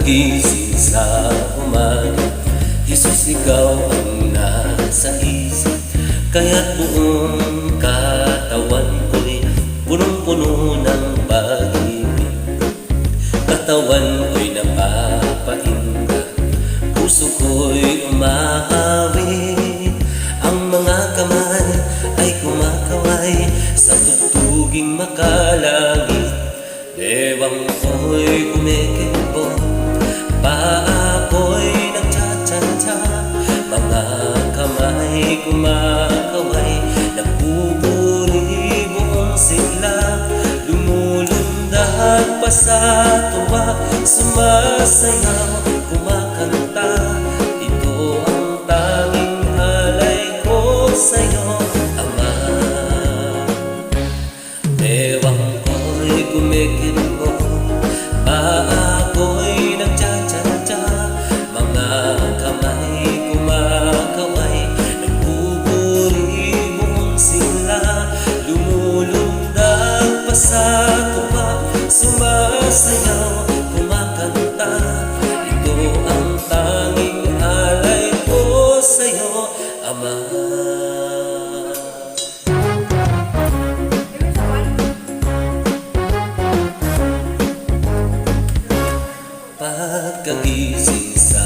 Pagkagising sa umaga, Jesus, ikaw ang nasa isip. Kaya't buong katawan ko'y punong-puno ng pag-ibig. Katawan ko'y napapahinga, puso ko'y umahawi. Ang mga kamay ay kumakaway sa tugtuging makalangit. Dewang ko'y kumikimbo, paa ko'y nagtsatsa-tsa. Mga kamay kumakaway, nagpupuri buong sigla. Lumulundag pa sa tuwa, sumasayaw, kumakanta. Ito ang tanging halay ko sa'yo, Ama. Dewang ko'y kumikimbo, paa ko'y nagtsatsa-tsa. Mga kamay kumakaway, nagpupuri buong sigla. Lumulundag pa sa tuwa, sumasayaw, kumakanta. Ito ang tanging alay ko sa'yo, Ama. Pagkagising sa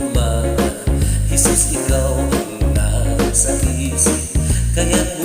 umaga, Jesus, ikaw ang nasa isip. Kaya't